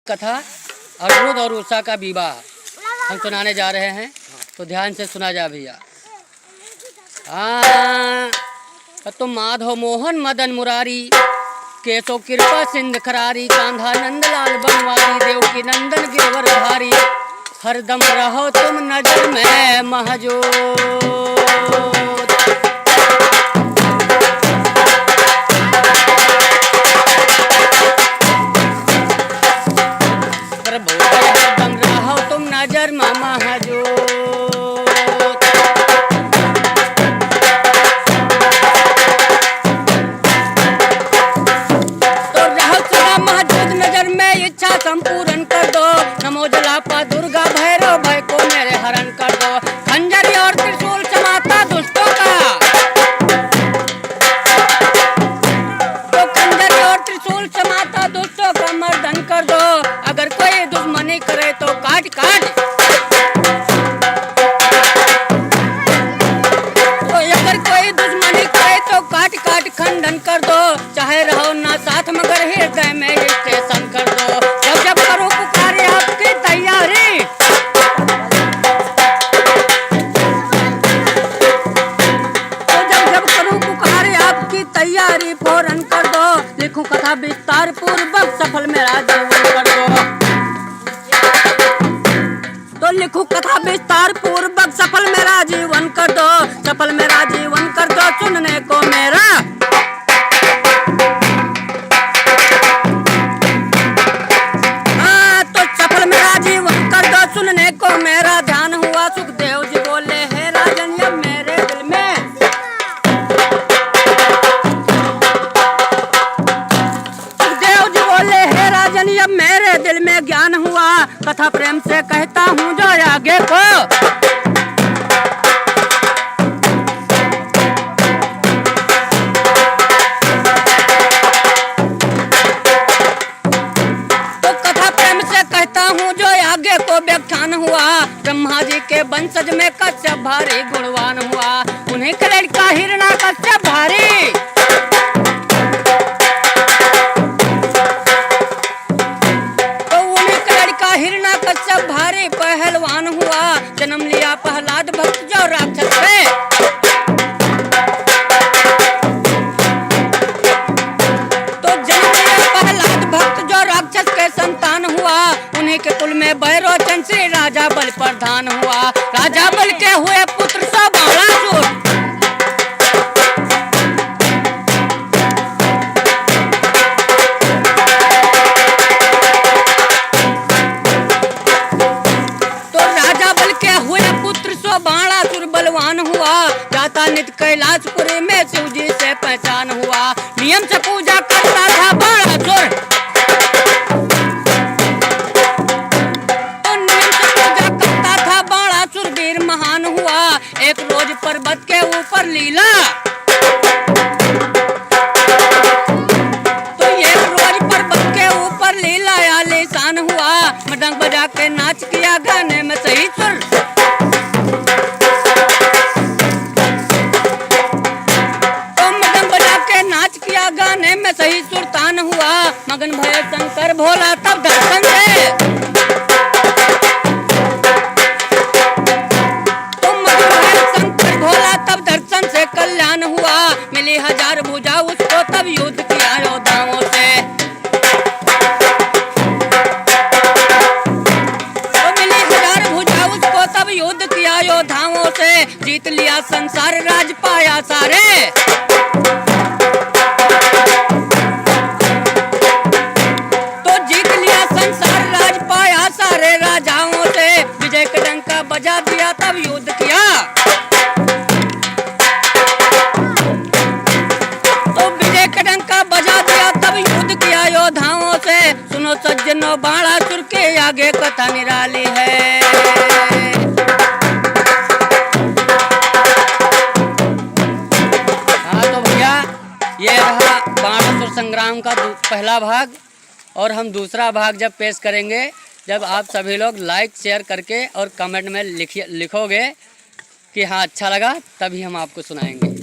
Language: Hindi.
कथा अनिरुद्ध और उषा का विवाह हम सुनाने जा रहे हैं, तो ध्यान से सुना जा भैया। तो माधव मोहन मदन मुरारी, केशव कृपा सिंध खरारी, कांधा नंदलाल बनवारी, देवकी नंदन गिरवर धारी, हरदम रहो तुम नजर में महजूद। हरदम रहो तुम नजर में महजूद। संपूर्ण कर दो, नमो जलापा दुर्गा भैरव भय को मेरे हरण कर दो। खंजर और त्रिशूल चमाता दुष्टों का, तो खंजर और त्रिशूल चमाता दुष्टों का मर्दन कर दो। अगर कोई दुश्मनी करे तो काट काट, तो अगर कोई दुश्मनी करे तो काट काट खंडन कर दो। चाहे रहो ना साथ मगर हृदय में स्टेशन कर दो। जब करो पुकारे आपकी तैयारी, तो जब करो पुकारे आपकी तैयारी फौरन कर दो। लिखूं कथा विस्तार पूर्वक सफल मेरा जीवन कर दो। तो लिखूं कथा विस्तार पूर्वक सफल मेरा जीवन कर दो। सफल मेरा जीवन कर दो सुनने को मेरा। सुनने को मेरा ध्यान हुआ, सुखदेव जी बोले हे राजन ये मेरे दिल में। सुखदेव जी बोले हे राजन ये मेरे दिल में ज्ञान हुआ। कथा प्रेम से कहता हूँ जो आगे को। व्याख्यान हुआ, ब्रह्मा जी के वंशज में कश्यप भारी गुणवान हुआ। उन्हीं के लड़का हिरणा कश्यप भारी, तो उन्हीं के लड़का हिरणा कश्यप भारी पहलवान हुआ। जन्म लिया प्रहलाद भक्त जो राक्षस पे, तो जन्म लिया प्रहलाद भक्त जो राक्षस के संतान हुआ। उन्हीं के कुल में भैरोचन श्री राजा बल प्रधान हुआ। राजा बल के हुए पुत्र सब बाणासुर, तो राजा बल के हुए पुत्र सो बाणासुर बलवान हुआ। जाता नित कैलाशपुरी में शिव जी से पहचान हुआ। नियम से पूजा करता था बाणासुर, महान हुआ। एक रोज पर्वत के ऊपर लीला, तो एक रोज पर्वत के ऊपर लीला आलीशान हुआ। मृदंग बजा के नाच किया गाने में सही सुर, तो मृदंग बजा के नाच किया गाने में सही सुरतान हुआ। मगन भय शंकर भोला तब दर्शन से, कल्याण हुआ। मिली हजार भुजा उसको तब युद्ध किया योद्धाओं से, तो मिली हजार भुजा उसको तब युद्ध किया योद्धाओं से। जीत लिया संसार राज पाया सारे, तो जीत लिया संसार राज पाया सारे राजाओं से। विजय का डंका बजा दिया तब युद्ध किया, बजा दिया तब युद्ध किया योद्धाओं से। सुनो सज्जनों बाणासुर के आगे कथा निराली है। हाँ तो भैया ये रहा बाणासुर संग्राम का पहला भाग, और हम दूसरा भाग जब पेश करेंगे, जब आप सभी लोग लाइक शेयर करके और कमेंट में लिखोगे कि हाँ अच्छा लगा, तभी हम आपको सुनाएंगे।